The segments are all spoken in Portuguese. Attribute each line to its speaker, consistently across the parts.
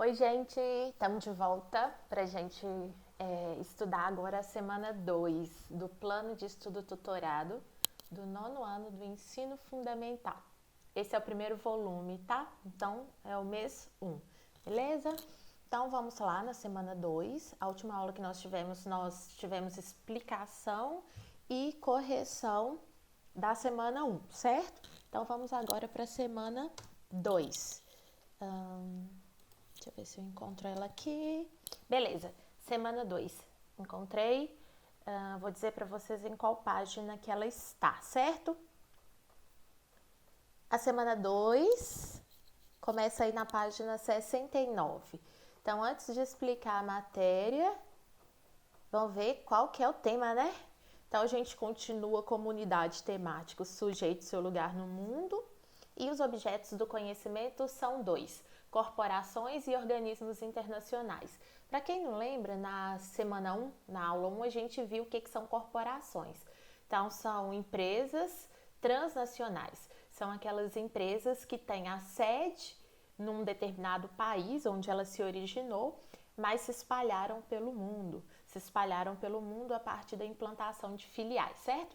Speaker 1: Oi, gente! Estamos de volta para a gente estudar agora a semana 2 do Plano de Estudo Tutorado do nono ano do Ensino Fundamental. Esse é o primeiro volume, tá? Então, é o mês 1, beleza? Então, vamos lá na semana 2. A última aula que nós tivemos explicação e correção da semana 1, certo? Então, vamos agora para a semana 2. Deixa eu ver se eu encontro ela aqui. Beleza, semana 2. Encontrei. Vou dizer para vocês em qual página que ela está, certo? A semana 2 começa aí na página 69. Então, antes de explicar a matéria, vamos ver qual que é o tema, né? Então, a gente continua como unidade temática, o sujeito e seu lugar no mundo. E os objetos do conhecimento são 2, corporações e organismos internacionais. Para quem não lembra, na semana 1, na aula 1, a gente viu o que são corporações. Então, são empresas transnacionais. São aquelas empresas que têm a sede num determinado país onde ela se originou, mas se espalharam pelo mundo. Se espalharam pelo mundo a partir da implantação de filiais, certo?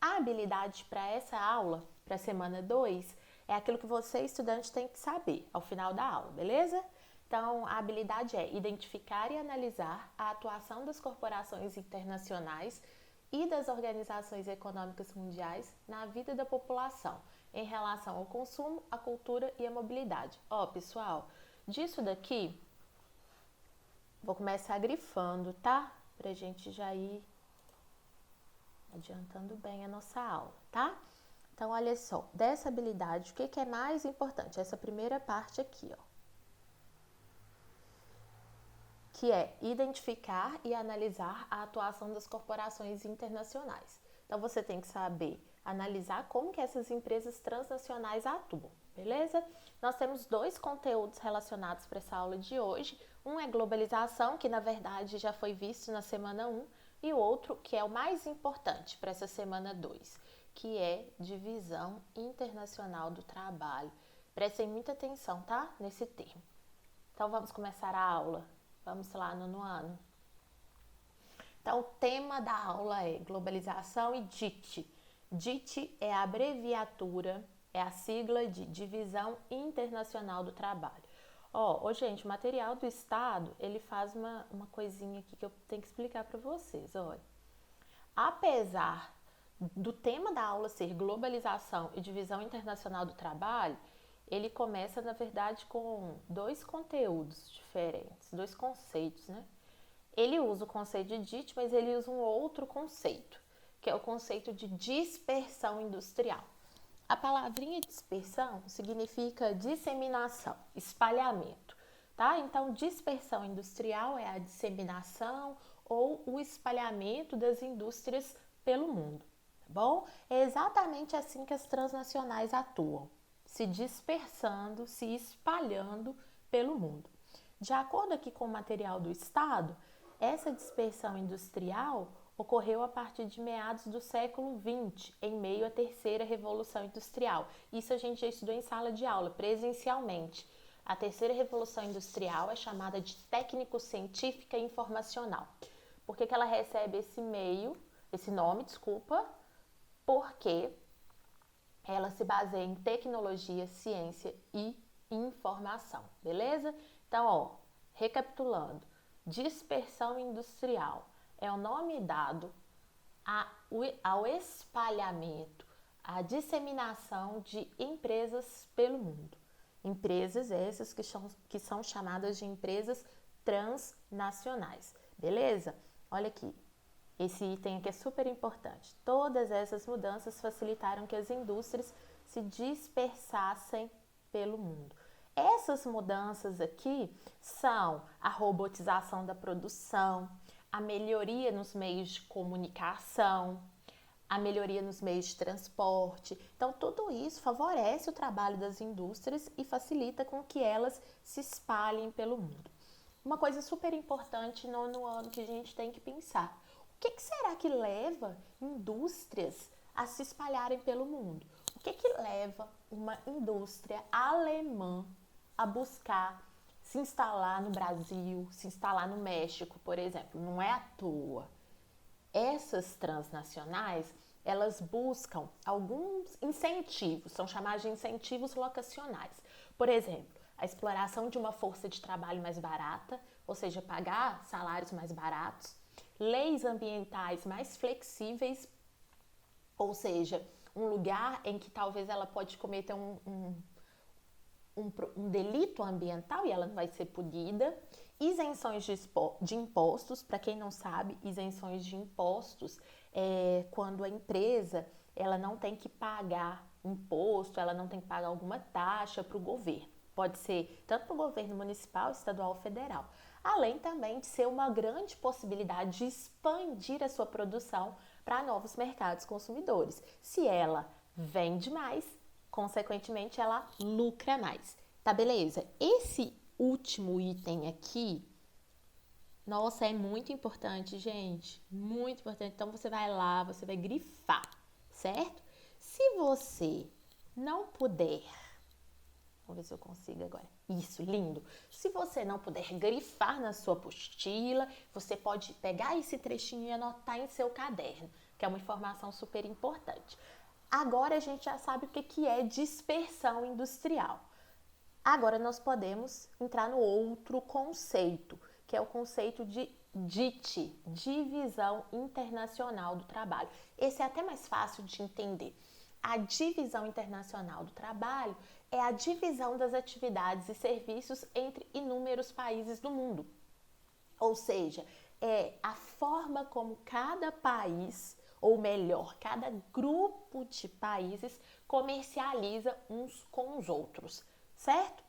Speaker 1: A habilidade para essa aula, para a semana 2, é aquilo que você, estudante, tem que saber ao final da aula, beleza? Então, a habilidade é identificar e analisar a atuação das corporações internacionais e das organizações econômicas mundiais na vida da população, em relação ao consumo, à cultura e à mobilidade. Pessoal, disso daqui, vou começar grifando, tá? Pra gente já ir adiantando bem a nossa aula, tá? Então, olha só, dessa habilidade, o que é mais importante? Essa primeira parte aqui, ó. Que é identificar e analisar a atuação das corporações internacionais. Então, você tem que saber analisar como que essas empresas transnacionais atuam, beleza? Nós temos 2 conteúdos relacionados para essa aula de hoje. Um é globalização, que na verdade já foi visto na semana 1, e o outro, que é o mais importante para essa semana 2, que é divisão internacional do trabalho. Prestem muita atenção, tá? Nesse termo. Então, vamos começar a aula. Vamos lá, nono ano. Então, o tema da aula é globalização e DIT. DIT é a abreviatura, é a sigla de Divisão Internacional do Trabalho. Gente, o material do Estado, ele faz uma coisinha aqui que eu tenho que explicar para vocês, olha. Apesar do tema da aula ser globalização e divisão internacional do trabalho, ele começa, na verdade, com 2 conteúdos diferentes, 2 conceitos, né? Ele usa o conceito de DIT, mas ele usa um outro conceito, que é o conceito de dispersão industrial. A palavrinha dispersão significa disseminação, espalhamento, tá? Então, dispersão industrial é a disseminação ou o espalhamento das indústrias pelo mundo, tá bom? É exatamente assim que as transnacionais atuam, se dispersando, se espalhando pelo mundo. De acordo aqui com o material do Estado, essa dispersão industrial ocorreu a partir de meados do século XX, em meio à terceira revolução industrial. Isso a gente já estudou em sala de aula, presencialmente. A terceira revolução industrial é chamada de técnico-científica e informacional. Por que ela recebe esse nome, porque ela se baseia em tecnologia, ciência e informação, beleza? Então, recapitulando, dispersão industrial é o nome dado ao espalhamento, à disseminação de empresas pelo mundo. Empresas essas que são chamadas de empresas transnacionais, beleza? Olha aqui, esse item aqui é super importante. Todas essas mudanças facilitaram que as indústrias se dispersassem pelo mundo. Essas mudanças aqui são a robotização da produção, a melhoria nos meios de comunicação, a melhoria nos meios de transporte. Então, tudo isso favorece o trabalho das indústrias e facilita com que elas se espalhem pelo mundo. Uma coisa super importante no ano que a gente tem que pensar. O que será que leva indústrias a se espalharem pelo mundo? O que leva uma indústria alemã a buscar se instalar no Brasil, se instalar no México, por exemplo. Não é à toa. Essas transnacionais, elas buscam alguns incentivos, são chamados de incentivos locacionais. Por exemplo, a exploração de uma força de trabalho mais barata, ou seja, pagar salários mais baratos, leis ambientais mais flexíveis, ou seja, um lugar em que talvez ela pode cometer um delito ambiental e ela não vai ser punida, isenções de impostos. Para quem não sabe, isenções de impostos é quando a empresa ela não tem que pagar imposto, ela não tem que pagar alguma taxa para o governo. Pode ser tanto para o governo municipal, estadual ou federal. Além também de ser uma grande possibilidade de expandir a sua produção para novos mercados consumidores. Se ela vende mais, consequentemente ela lucra mais. Tá, beleza? Esse último item aqui, nossa, é muito importante, gente. Muito importante. Então você vai lá, você vai grifar, certo? Se você não puder, vamos ver se eu consigo agora. Isso, lindo. Se você não puder grifar na sua apostila, você pode pegar esse trechinho e anotar em seu caderno, que é uma informação super importante. Agora a gente já sabe o que é dispersão industrial. Agora nós podemos entrar no outro conceito, que é o conceito de DIT, Divisão Internacional do Trabalho. Esse é até mais fácil de entender. A Divisão Internacional do Trabalho é a divisão das atividades e serviços entre inúmeros países do mundo. Ou seja, é a forma como cada país, ou melhor, cada grupo de países comercializa uns com os outros, certo?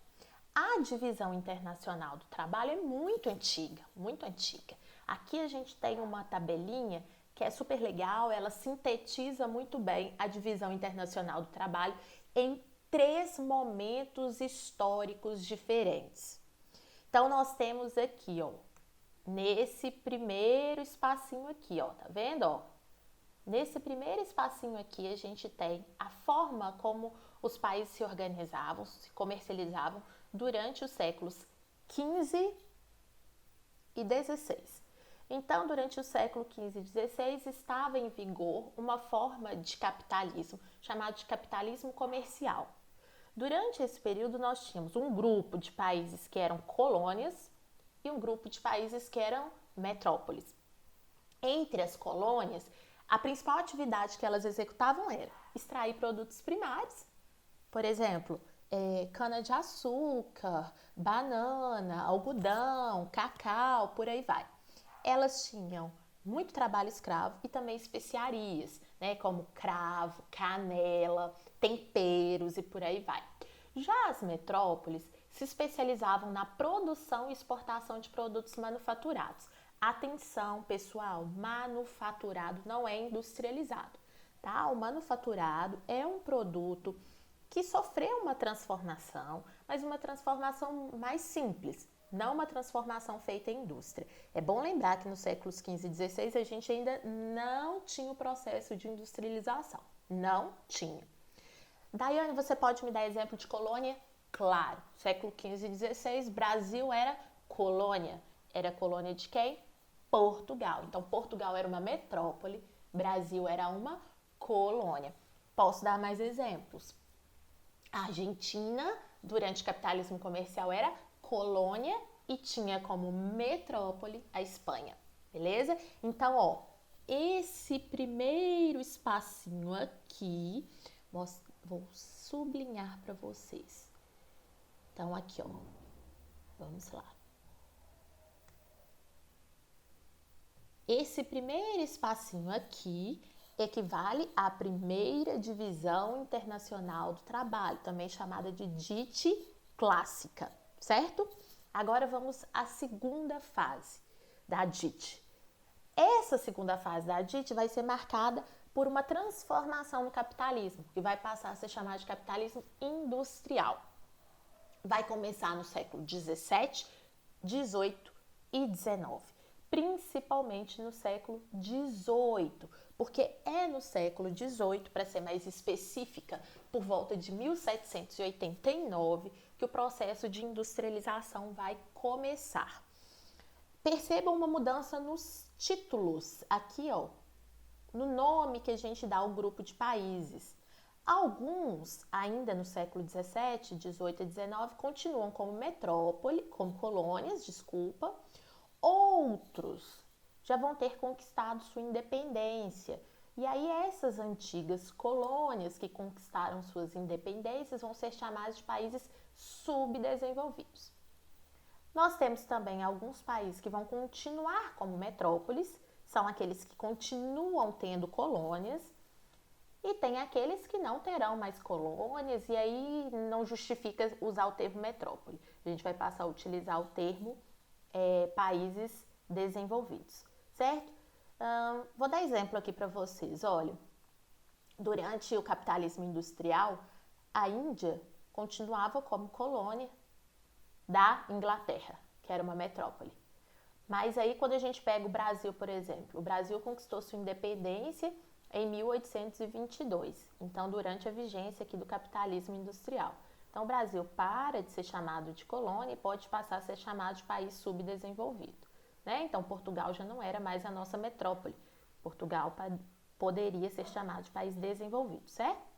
Speaker 1: A divisão internacional do trabalho é muito antiga, muito antiga. Aqui a gente tem uma tabelinha que é super legal, ela sintetiza muito bem a divisão internacional do trabalho em 3 momentos históricos diferentes. Então, nós temos aqui, ó, nesse primeiro espacinho aqui, ó, tá vendo, ó? Nesse primeiro espacinho aqui, a gente tem a forma como os países se organizavam, se comercializavam durante os séculos XV e XVI. Então, durante o século XV e XVI, estava em vigor uma forma de capitalismo chamada de capitalismo comercial. Durante esse período, nós tínhamos um grupo de países que eram colônias e um grupo de países que eram metrópoles. Entre as colônias, a principal atividade que elas executavam era extrair produtos primários, por exemplo, cana-de-açúcar, banana, algodão, cacau, por aí vai. Elas tinham muito trabalho escravo e também especiarias, né, como cravo, canela, temperos e por aí vai. Já as metrópoles se especializavam na produção e exportação de produtos manufaturados. Atenção, pessoal, manufaturado não é industrializado, tá? O manufaturado é um produto que sofreu uma transformação, mas uma transformação mais simples, não uma transformação feita em indústria. É bom lembrar que nos séculos XV e XVI a gente ainda não tinha o processo de industrialização. Não tinha. Daiane, você pode me dar exemplo de colônia? Claro. Século XV e XVI, Brasil era colônia. Era colônia de quem? Portugal. Então, Portugal era uma metrópole, Brasil era uma colônia. Posso dar mais exemplos. A Argentina, durante o capitalismo comercial, era colônia e tinha como metrópole a Espanha, beleza? Então, ó, esse primeiro espacinho aqui, vou sublinhar para vocês. Então, aqui, ó, vamos lá. Esse primeiro espacinho aqui equivale à primeira divisão internacional do trabalho, também chamada de DIT clássica, certo? Agora vamos à segunda fase da DIT. Essa segunda fase da DIT vai ser marcada por uma transformação no capitalismo, que vai passar a ser chamado de capitalismo industrial. Vai começar no século 17, 18 e 19. Principalmente no século XVIII, porque é no século XVIII, para ser mais específica, por volta de 1789, que que o processo de industrialização vai começar. Percebam uma mudança nos títulos, aqui ó, no nome que a gente dá ao grupo de países. Alguns, ainda no século XVII, XVIII e XIX, continuam como metrópole, como colônias, Outros já vão ter conquistado sua independência. E aí essas antigas colônias que conquistaram suas independências vão ser chamadas de países subdesenvolvidos. Nós temos também alguns países que vão continuar como metrópoles, são aqueles que continuam tendo colônias, e tem aqueles que não terão mais colônias, e aí não justifica usar o termo metrópole. A gente vai passar a utilizar o termo países desenvolvidos, certo? Vou dar exemplo aqui para vocês. Olha, durante o capitalismo industrial, a Índia continuava como colônia da Inglaterra, que era uma metrópole. Mas aí quando a gente pega o Brasil, por exemplo, o Brasil conquistou sua independência em 1822, então durante a vigência aqui do capitalismo industrial. Então o Brasil para de ser chamado de colônia e pode passar a ser chamado de país subdesenvolvido, né? Então Portugal já não era mais a nossa metrópole. Portugal poderia ser chamado de país desenvolvido, certo?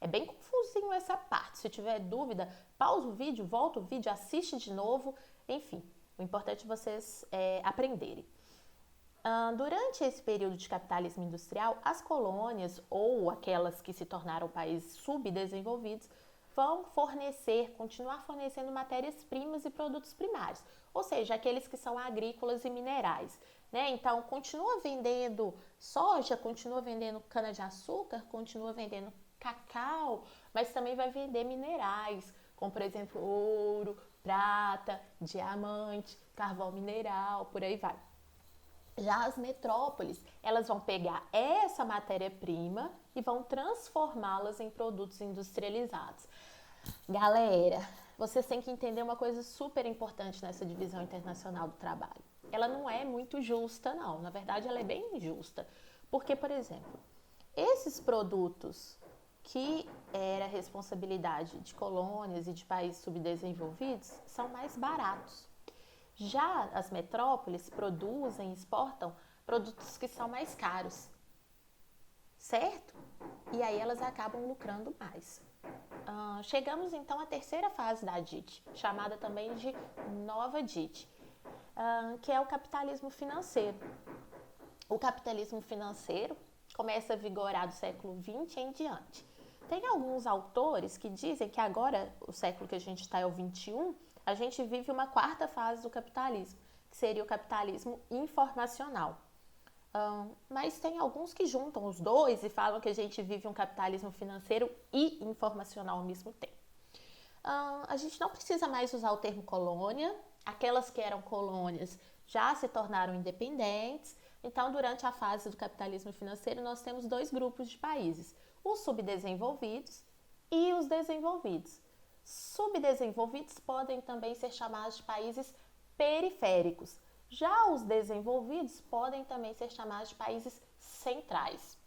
Speaker 1: É bem confusinho essa parte. Se tiver dúvida, pausa o vídeo, volta o vídeo, assiste de novo, enfim. O importante é vocês aprenderem. Durante esse período de capitalismo industrial, as colônias ou aquelas que se tornaram países subdesenvolvidos vão continuar fornecendo matérias-primas e produtos primários, ou seja, aqueles que são agrícolas e minerais, né? Então, continua vendendo soja, continua vendendo cana-de-açúcar, continua vendendo cacau, mas também vai vender minerais, como por exemplo ouro, prata, diamante, carvão mineral, por aí vai. Já as metrópoles, elas vão pegar essa matéria-prima e vão transformá-las em produtos industrializados. Galera, vocês têm que entender uma coisa super importante nessa divisão internacional do trabalho. Ela não é muito justa, não. Na verdade, ela é bem injusta. Porque, por exemplo, esses produtos que era responsabilidade de colônias e de países subdesenvolvidos são mais baratos. Já as metrópoles produzem e exportam produtos que são mais caros, certo? E aí elas acabam lucrando mais. Chegamos então à terceira fase da DIT, chamada também de nova DIT, que é o capitalismo financeiro. O capitalismo financeiro começa a vigorar do século XX em diante. Tem alguns autores que dizem que agora, o século que a gente está é o XXI, a gente vive uma quarta fase do capitalismo, que seria o capitalismo informacional. Mas tem alguns que juntam os dois e falam que a gente vive um capitalismo financeiro e informacional ao mesmo tempo. A gente não precisa mais usar o termo colônia, aquelas que eram colônias já se tornaram independentes. Então, durante a fase do capitalismo financeiro, nós temos dois grupos de países, os subdesenvolvidos e os desenvolvidos. Subdesenvolvidos podem também ser chamados de países periféricos. Já os desenvolvidos podem também ser chamados de países centrais.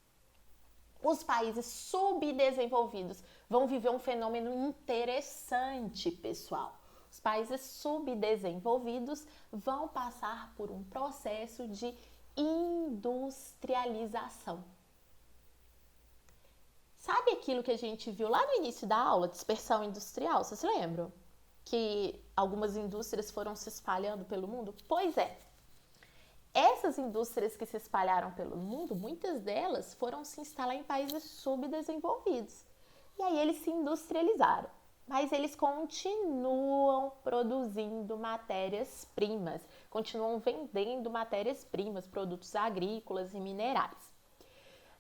Speaker 1: Os países subdesenvolvidos vão viver um fenômeno interessante, pessoal. Os países subdesenvolvidos vão passar por um processo de industrialização. Sabe aquilo que a gente viu lá no início da aula, dispersão industrial? Vocês lembram? Que algumas indústrias foram se espalhando pelo mundo? Pois é. Essas indústrias que se espalharam pelo mundo, muitas delas foram se instalar em países subdesenvolvidos. E aí eles se industrializaram. Mas eles continuam produzindo matérias-primas, continuam vendendo matérias-primas, produtos agrícolas e minerais.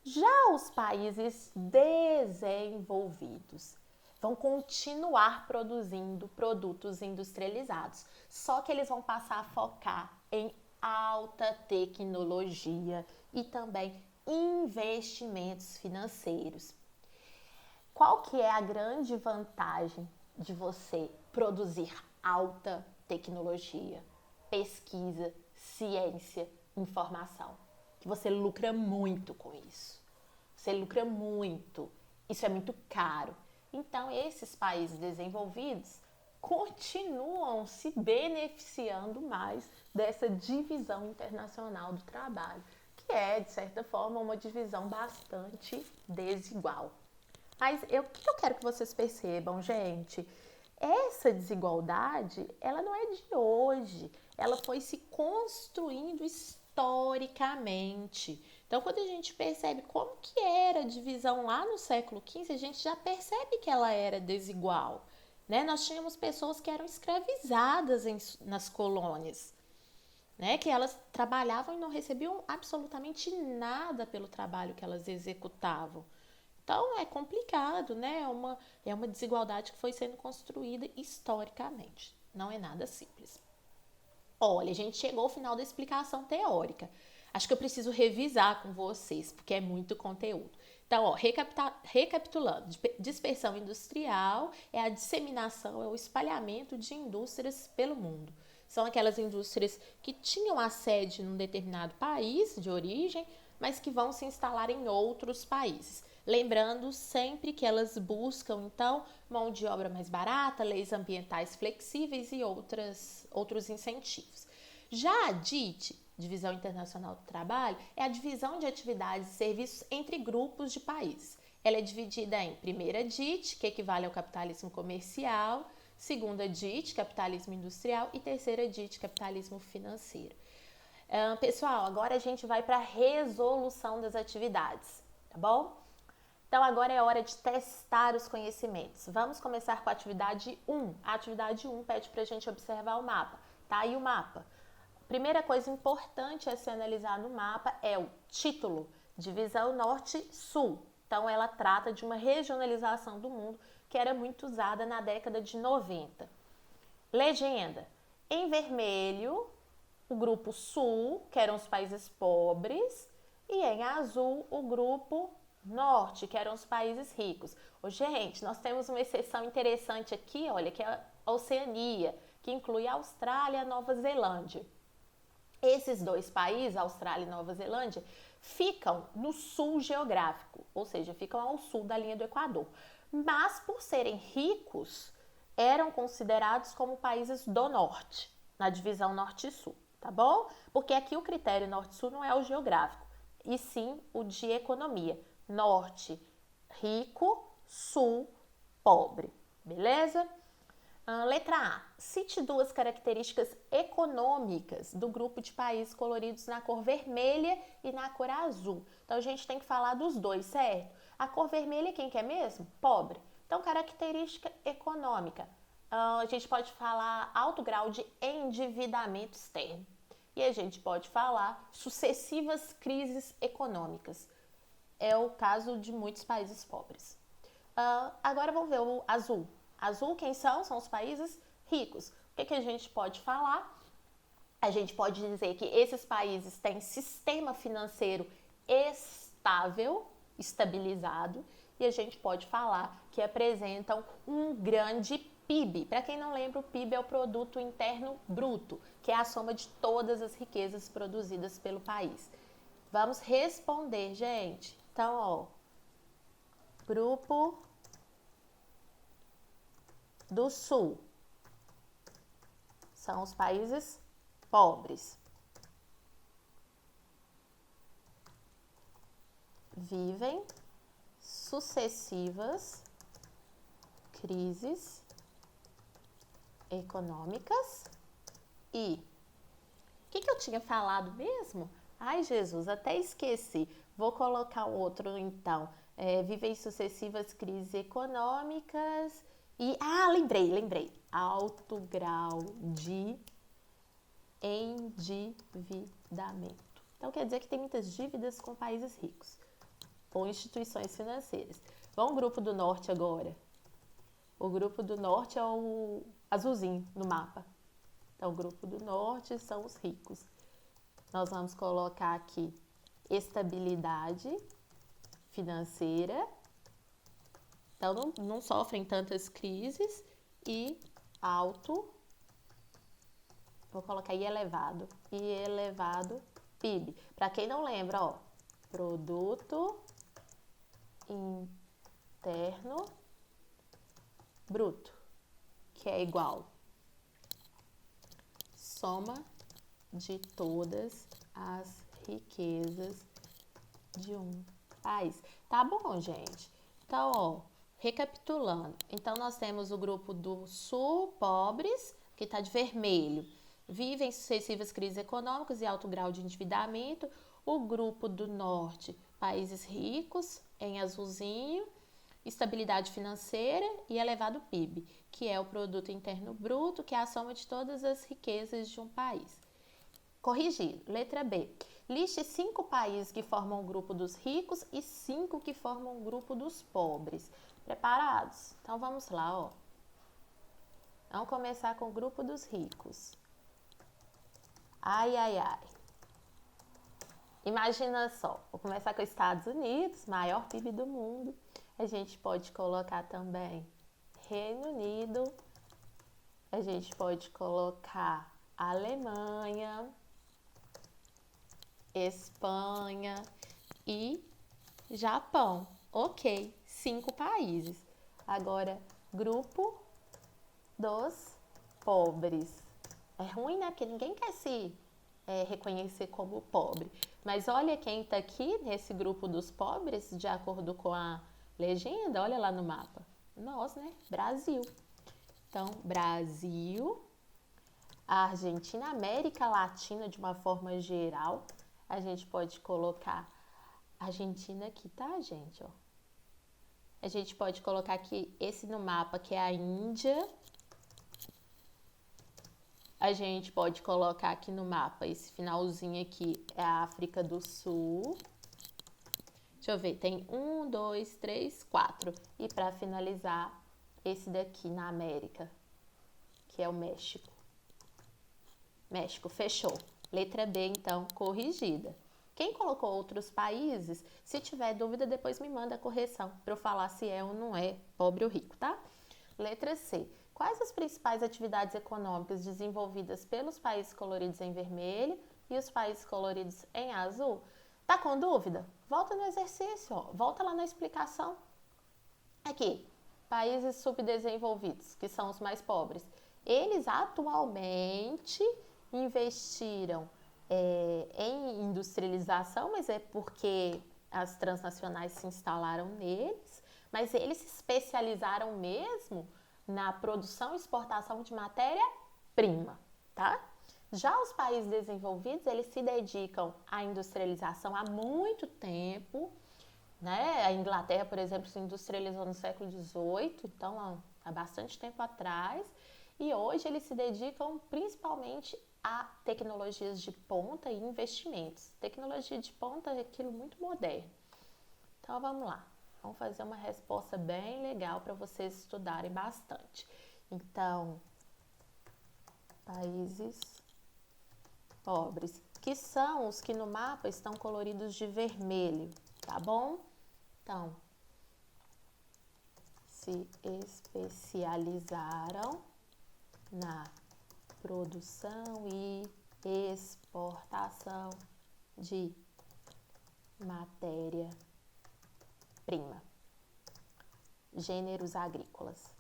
Speaker 1: Já os países desenvolvidos vão continuar produzindo produtos industrializados, só que eles vão passar a focar em alta tecnologia e também investimentos financeiros. Qual que é a grande vantagem de você produzir alta tecnologia, pesquisa, ciência, informação? Que você lucra muito com isso. Você lucra muito. Isso é muito caro. Então, esses países desenvolvidos continuam se beneficiando mais dessa divisão internacional do trabalho, que é, de certa forma, uma divisão bastante desigual. Mas o que eu quero que vocês percebam, gente? Essa desigualdade, ela não é de hoje, ela foi se construindo historicamente. Então, quando a gente percebe como que era a divisão lá no século XV, a gente já percebe que ela era desigual, né? Nós tínhamos pessoas que eram escravizadas nas colônias, né? Que elas trabalhavam e não recebiam absolutamente nada pelo trabalho que elas executavam. Então é complicado, né? É uma desigualdade que foi sendo construída historicamente. Não é nada simples. Olha, a gente chegou ao final da explicação teórica. Acho que eu preciso revisar com vocês, porque é muito conteúdo. Então, ó, recapitulando, dispersão industrial é a disseminação, é o espalhamento de indústrias pelo mundo. São aquelas indústrias que tinham a sede num determinado país de origem, mas que vão se instalar em outros países. Lembrando sempre que elas buscam, então, mão de obra mais barata, leis ambientais flexíveis e outros incentivos. Já a DIT, Divisão Internacional do Trabalho, é a divisão de atividades e serviços entre grupos de países. Ela é dividida em primeira DIT, que equivale ao capitalismo comercial, segunda DIT, capitalismo industrial, e terceira DIT, capitalismo financeiro. Pessoal, agora a gente vai para a resolução das atividades, tá bom? Então, agora é hora de testar os conhecimentos. Vamos começar com a atividade 1. A atividade 1 pede para a gente observar o mapa. Tá aí o mapa. Primeira coisa importante a se analisar no mapa é o título, Divisão Norte-Sul. Então, ela trata de uma regionalização do mundo que era muito usada na década de 90. Legenda. Em vermelho, o grupo Sul, que eram os países pobres, e em azul, o grupo Norte, que eram os países ricos. Gente, nós temos uma exceção interessante aqui, olha, que é a Oceania, que inclui a Austrália e a Nova Zelândia. Esses dois países, Austrália e Nova Zelândia, ficam no sul geográfico, ou seja, ficam ao sul da linha do Equador. Mas, por serem ricos, eram considerados como países do norte, na divisão norte e sul, tá bom? Porque aqui o critério norte-sul não é o geográfico, e sim o de economia. Norte, rico, sul, pobre, beleza? Letra A. Cite duas características econômicas do grupo de países coloridos na cor vermelha e na cor azul. Então, a gente tem que falar dos dois, certo? A cor vermelha, quem que é mesmo? Pobre. Então, característica econômica. A gente pode falar alto grau de endividamento externo. E a gente pode falar sucessivas crises econômicas. É o caso de muitos países pobres. Agora vamos ver o azul. Azul, quem são? São os países ricos. O que a gente pode falar? A gente pode dizer que esses países têm sistema financeiro estável, estabilizado, e a gente pode falar que apresentam um grande PIB. Para quem não lembra, o PIB é o Produto Interno Bruto, que é a soma de todas as riquezas produzidas pelo país. Vamos responder, gente. Então, ó, grupo do Sul são os países pobres. Vivem sucessivas crises econômicas e... O que eu tinha falado mesmo? Ai, Jesus, até esqueci. Vou colocar outro, então. Vivem sucessivas crises econômicas e... lembrei. Alto grau de endividamento. Então, quer dizer que tem muitas dívidas com países ricos ou instituições financeiras. Vamos ao grupo do norte agora. O grupo do norte é o azulzinho no mapa. Então, o grupo do norte são os ricos. Nós vamos colocar aqui estabilidade financeira. Então, não sofrem tantas crises e alto, vou colocar aí elevado, e elevado PIB. Para quem não lembra, ó, Produto Interno Bruto, que é igual? Soma de todas as riquezas de um país. Tá bom, gente? Então, ó, recapitulando. Então, nós temos o grupo do Sul, pobres, que está de vermelho. Vivem sucessivas crises econômicas e alto grau de endividamento. O grupo do Norte, países ricos, em azulzinho. Estabilidade financeira e elevado PIB, que é o Produto Interno Bruto, que é a soma de todas as riquezas de um país. Corrigir. Letra B. Liste 5 países que formam o grupo dos ricos e 5 que formam o grupo dos pobres. Preparados? Então vamos lá, ó. Vamos começar com o grupo dos ricos. Ai, ai, ai. Imagina só, vou começar com os Estados Unidos, maior PIB do mundo. A gente pode colocar também Reino Unido. A gente pode colocar Alemanha, Espanha e Japão. Ok, 5 países. Agora, grupo dos pobres. É ruim, né? Porque ninguém quer se reconhecer como pobre. Mas olha quem está aqui nesse grupo dos pobres, de acordo com a legenda, olha lá no mapa. Nós, né? Brasil. Então, Brasil, a Argentina, América Latina de uma forma geral. A gente pode colocar Argentina aqui, tá, gente? Ó. A gente pode colocar aqui esse no mapa, que é a Índia. A gente pode colocar aqui no mapa, esse finalzinho aqui é a África do Sul. Deixa eu ver, tem 1, 2, 3, 4. E para finalizar, esse daqui na América, que é o México. México, fechou. Letra B, então, corrigida. Quem colocou outros países, se tiver dúvida, depois me manda a correção para eu falar se é ou não é pobre ou rico, tá? Letra C. Quais as principais atividades econômicas desenvolvidas pelos países coloridos em vermelho e os países coloridos em azul? Tá com dúvida? Volta no exercício, ó. Volta lá na explicação. Aqui, países subdesenvolvidos, que são os mais pobres. Eles atualmente investiram em industrialização, mas é porque as transnacionais se instalaram neles, mas eles se especializaram mesmo na produção e exportação de matéria-prima, tá? Já os países desenvolvidos, eles se dedicam à industrialização há muito tempo, né? A Inglaterra, por exemplo, se industrializou no século XVIII, então há bastante tempo atrás, e hoje eles se dedicam principalmente a tecnologias de ponta e investimentos. Tecnologia de ponta é aquilo muito moderno. Então vamos lá. Vamos fazer uma resposta bem legal para vocês estudarem bastante. Então, países pobres, que são os que no mapa estão coloridos de vermelho, tá bom? Então, se especializaram na produção e exportação de matéria-prima. Gêneros agrícolas.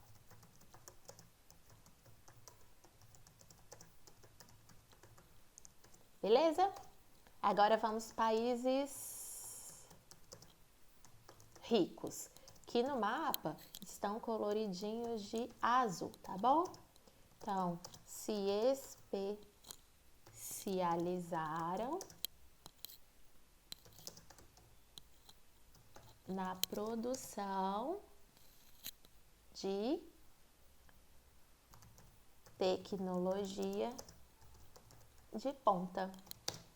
Speaker 1: Beleza? Agora vamos países ricos, que no mapa estão coloridinhos de azul, tá bom? Então, se especializaram na produção de tecnologia de ponta.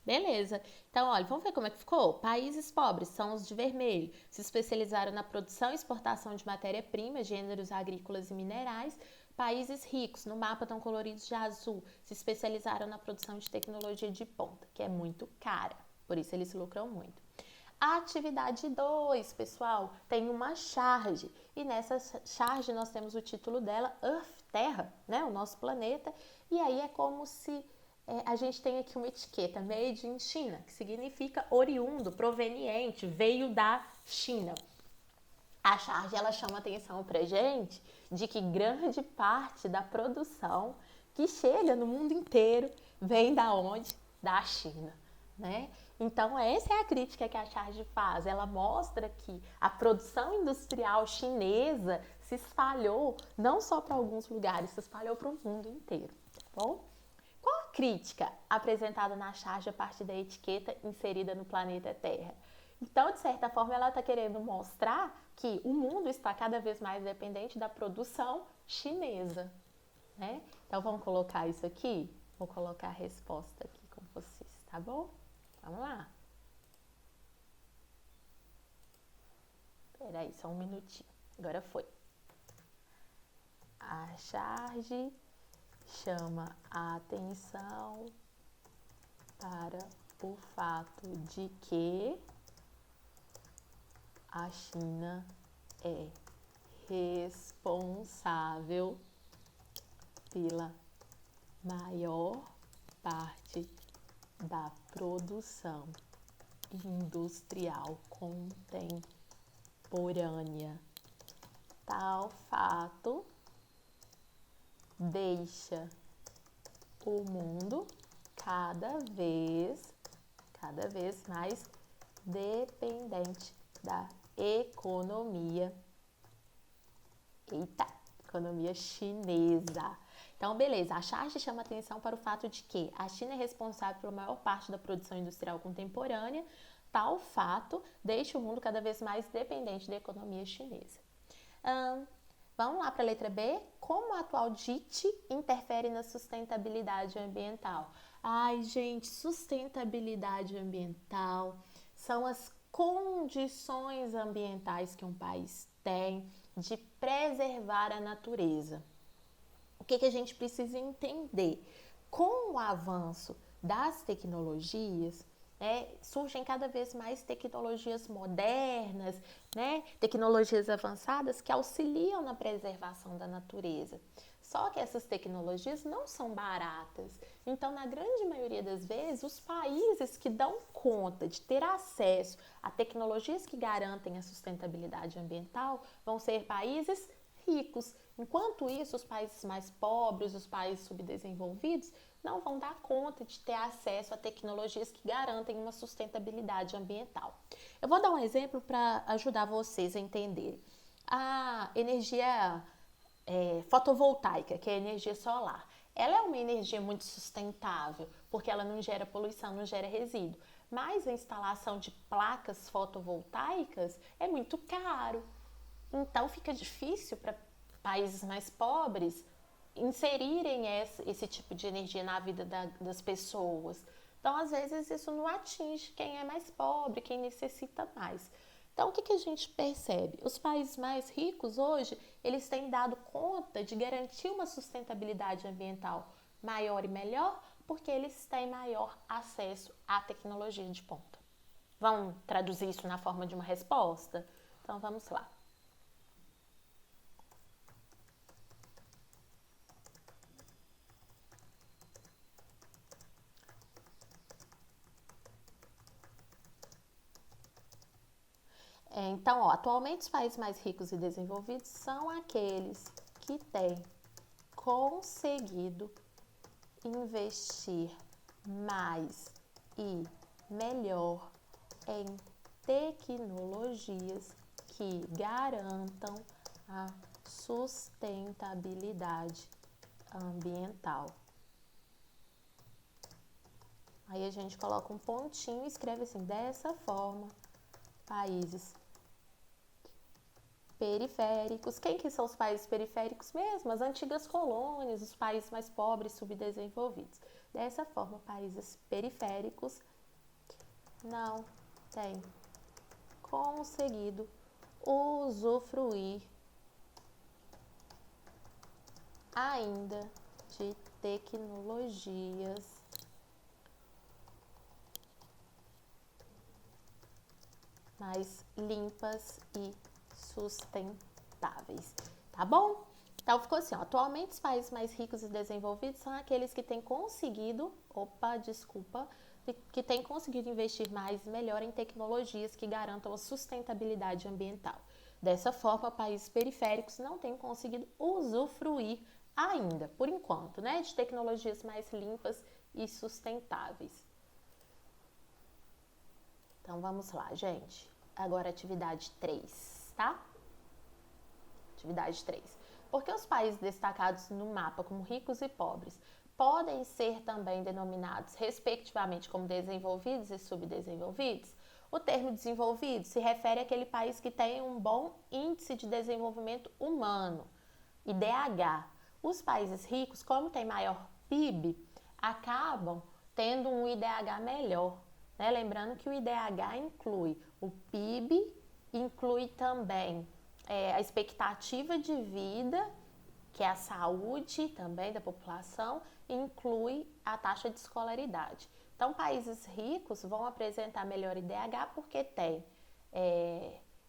Speaker 1: Beleza. Então, olha, vamos ver como é que ficou? Países pobres são os de vermelho. Se especializaram na produção e exportação de matéria-prima, gêneros agrícolas e minerais. Países ricos, no mapa estão coloridos de azul. Se especializaram na produção de tecnologia de ponta, que é muito cara. Por isso eles lucram muito. A atividade 2, pessoal, tem uma charge. E nessa charge nós temos o título dela, Earth, Terra, né? O nosso planeta. E aí é como se a gente tem aqui uma etiqueta, Made in China, que significa oriundo, proveniente, veio da China. A charge ela chama atenção pra gente de que grande parte da produção que chega no mundo inteiro vem da onde? Da China, né? Então essa é a crítica que a charge faz. Ela mostra que a produção industrial chinesa se espalhou não só para alguns lugares, se espalhou para o mundo inteiro, tá bom? Qual a crítica apresentada na charge a partir da etiqueta inserida no planeta Terra? Então, de certa forma, ela está querendo mostrar que o mundo está cada vez mais dependente da produção chinesa, né? Então, vamos colocar isso aqui? Vou colocar a resposta aqui com vocês, tá bom? Vamos lá. Peraí, só um minutinho. Agora foi. A charge chama a atenção para o fato de que a China é responsável pela maior parte da produção industrial contemporânea. Tal fato deixa o mundo cada vez mais dependente da economia chinesa. Então, beleza, a charge chama atenção para o fato de que a China é responsável pela maior parte da produção industrial contemporânea. Tal fato deixa o mundo cada vez mais dependente da economia chinesa. Vamos lá para a letra B. Como a atual DIT interfere na sustentabilidade ambiental? Ai, gente, sustentabilidade ambiental são as condições ambientais que um país tem de preservar a natureza. O que a gente precisa entender? Com o avanço das tecnologias, surgem cada vez mais tecnologias modernas, tecnologias avançadas que auxiliam na preservação da natureza. Só que essas tecnologias não são baratas. Então, na grande maioria das vezes, os países que dão conta de ter acesso a tecnologias que garantem a sustentabilidade ambiental vão ser países ricos. Enquanto isso, os países mais pobres, os países subdesenvolvidos, não vão dar conta de ter acesso a tecnologias que garantem uma sustentabilidade ambiental. Eu vou dar um exemplo para ajudar vocês a entenderem. A energia fotovoltaica, que é a energia solar, ela é uma energia muito sustentável, porque ela não gera poluição, não gera resíduo. Mas a instalação de placas fotovoltaicas é muito caro. Então fica difícil para países mais pobres inserirem esse tipo de energia na vida das pessoas. Então, às vezes, isso não atinge quem é mais pobre, quem necessita mais. Então, o que a gente percebe? Os países mais ricos hoje, eles têm dado conta de garantir uma sustentabilidade ambiental maior e melhor, porque eles têm maior acesso à tecnologia de ponta. Vamos traduzir isso na forma de uma resposta? Então, vamos lá. Então, atualmente os países mais ricos e desenvolvidos são aqueles que têm conseguido investir mais e melhor em tecnologias que garantam a sustentabilidade ambiental. Aí a gente coloca um pontinho e escreve assim, dessa forma, países periféricos. Quem que são os países periféricos mesmo? As antigas colônias, os países mais pobres, subdesenvolvidos. Dessa forma, países periféricos não têm conseguido usufruir ainda de tecnologias mais limpas e sustentáveis, tá bom? Então ficou assim, ó, atualmente os países mais ricos e desenvolvidos são aqueles que têm conseguido, que têm conseguido investir mais e melhor em tecnologias que garantam a sustentabilidade ambiental. Dessa forma, países periféricos não têm conseguido usufruir ainda, por enquanto, né, de tecnologias mais limpas e sustentáveis. Então, vamos lá, gente. Agora, atividade 3, tá? Atividade 3. Por que os países destacados no mapa como ricos e pobres podem ser também denominados, respectivamente, como desenvolvidos e subdesenvolvidos? O termo desenvolvido se refere àquele país que tem um bom índice de desenvolvimento humano, IDH. Os países ricos, como têm maior PIB, acabam tendo um IDH melhor, né? Lembrando que o IDH inclui o PIB, inclui também a expectativa de vida, que é a saúde também da população, e inclui a taxa de escolaridade. Então, países ricos vão apresentar melhor IDH porque têm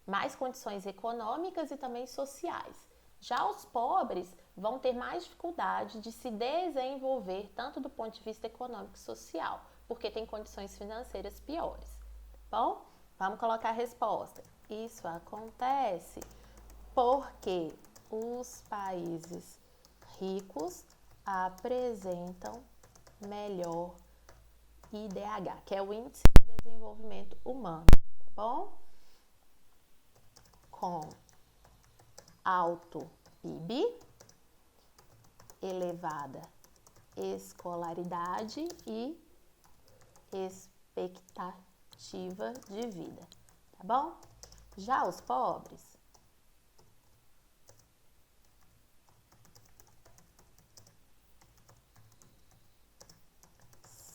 Speaker 1: mais condições econômicas e também sociais. Já os pobres vão ter mais dificuldade de se desenvolver, tanto do ponto de vista econômico e social, porque têm condições financeiras piores. Bom, vamos colocar a resposta. Isso acontece porque os países ricos apresentam melhor IDH, que é o Índice de Desenvolvimento Humano, tá bom? Com alto PIB, elevada escolaridade e expectativa de vida, tá bom? Já os pobres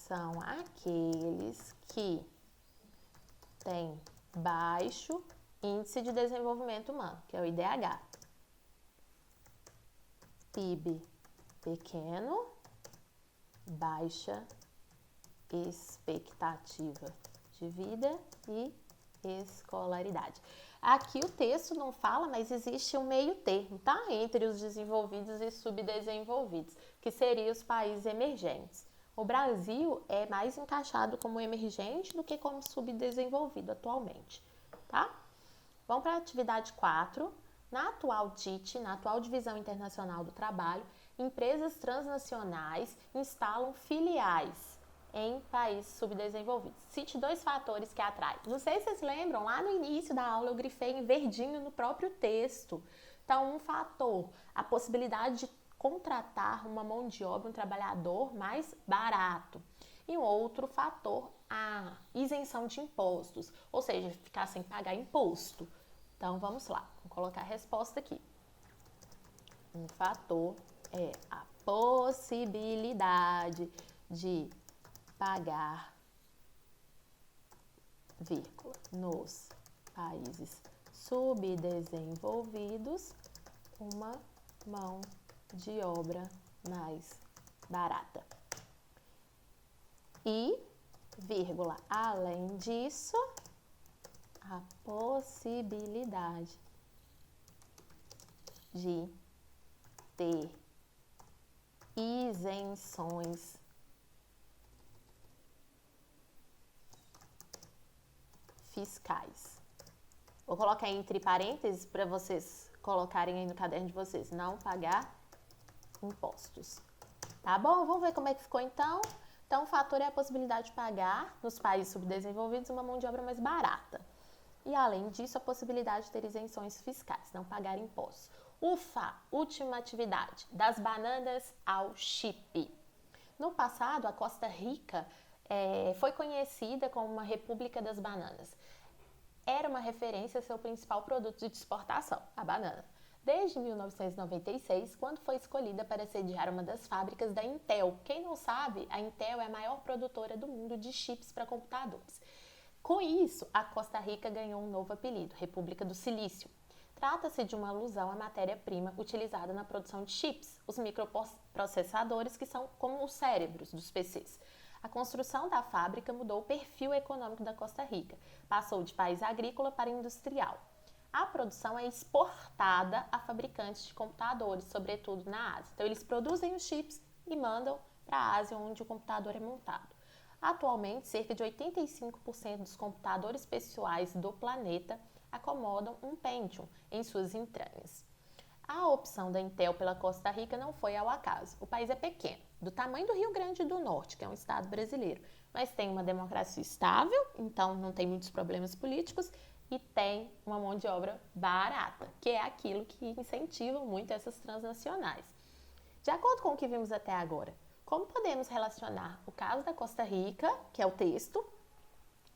Speaker 1: são aqueles que têm baixo índice de desenvolvimento humano, que é o IDH. PIB pequeno, baixa expectativa de vida e escolaridade. Aqui o texto não fala, mas existe um meio termo, tá? Entre os desenvolvidos e subdesenvolvidos, que seriam os países emergentes. O Brasil é mais encaixado como emergente do que como subdesenvolvido atualmente, tá? Vamos para a atividade 4. Na atual DIT, na atual Divisão Internacional do Trabalho, empresas transnacionais instalam filiais em países subdesenvolvidos. Cite 2 fatores que atraem. Não sei se vocês lembram, lá no início da aula eu grifei em verdinho no próprio texto. Então, um fator, a possibilidade de contratar uma mão de obra, um trabalhador mais barato. E um outro fator, a isenção de impostos, ou seja, ficar sem pagar imposto. Então, vamos lá, vou colocar a resposta aqui. Um fator é a possibilidade de pagar, vírgula, nos países subdesenvolvidos, uma mão de obra mais barata. E, vírgula, além disso, a possibilidade de ter isenções fiscais. Vou colocar entre parênteses para vocês colocarem aí no caderno de vocês, não pagar impostos. Tá bom? Vamos ver como é que ficou então? Então, o fator é a possibilidade de pagar, nos países subdesenvolvidos, uma mão de obra mais barata. E, além disso, a possibilidade de ter isenções fiscais, não pagar impostos. Ufa, última atividade, das bananas ao chip. No passado, a Costa Rica foi conhecida como uma república das bananas. Era uma referência ao seu principal produto de exportação, a banana. Desde 1996, quando foi escolhida para sediar uma das fábricas da Intel. Quem não sabe, a Intel é a maior produtora do mundo de chips para computadores. Com isso, a Costa Rica ganhou um novo apelido, República do Silício. Trata-se de uma alusão à matéria-prima utilizada na produção de chips, os microprocessadores que são como os cérebros dos PCs. A construção da fábrica mudou o perfil econômico da Costa Rica, passou de país agrícola para industrial. A produção é exportada a fabricantes de computadores, sobretudo na Ásia. Então, eles produzem os chips e mandam para a Ásia, onde o computador é montado. Atualmente, cerca de 85% dos computadores pessoais do planeta acomodam um Pentium em suas entranhas. A opção da Intel pela Costa Rica não foi ao acaso. O país é pequeno, do tamanho do Rio Grande do Norte, que é um estado brasileiro, mas tem uma democracia estável, então não tem muitos problemas políticos, e tem uma mão de obra barata, que é aquilo que incentiva muito essas transnacionais. De acordo com o que vimos até agora, como podemos relacionar o caso da Costa Rica, que é o texto,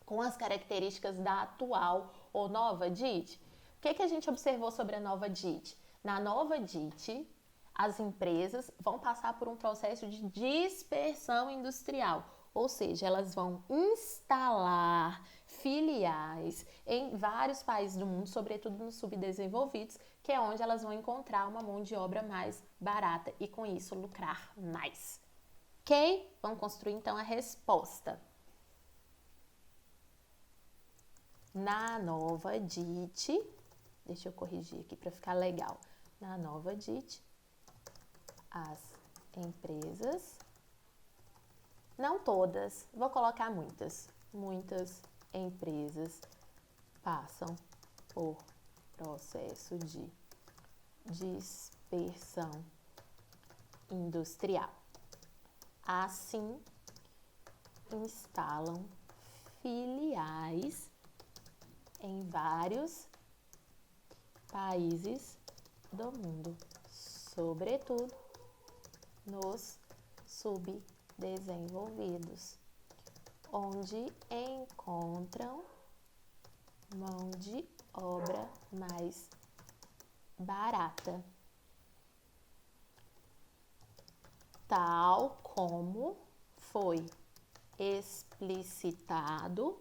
Speaker 1: com as características da atual ou nova DIT? O que a gente observou sobre a nova DIT? Na nova DIT, as empresas vão passar por um processo de dispersão industrial, ou seja, elas vão instalar filiais em vários países do mundo, sobretudo nos subdesenvolvidos, que é onde elas vão encontrar uma mão de obra mais barata e com isso lucrar mais. Ok? Vamos construir então a resposta. Na nova DIT, deixa eu corrigir aqui para ficar legal. Na nova DIT, as empresas, não todas, vou colocar muitas empresas passam por processo de dispersão industrial. Assim, instalam filiais em vários países do mundo, sobretudo nos subdesenvolvidos, onde encontram mão de obra mais barata, tal como foi explicitado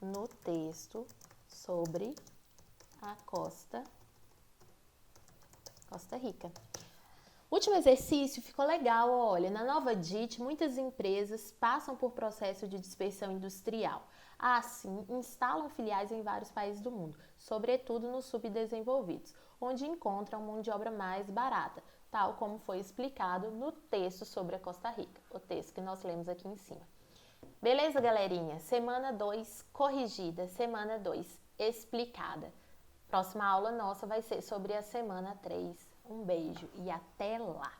Speaker 1: no texto sobre a Costa Rica. O último exercício ficou legal, olha, na nova DIT, muitas empresas passam por processo de dispersão industrial. Assim, instalam filiais em vários países do mundo, sobretudo nos subdesenvolvidos, onde encontram mão de obra mais barata, tal como foi explicado no texto sobre a Costa Rica, o texto que nós lemos aqui em cima. Beleza, galerinha? Semana 2 corrigida, semana 2 explicada. Próxima aula nossa vai ser sobre a semana 3. Um beijo e até lá!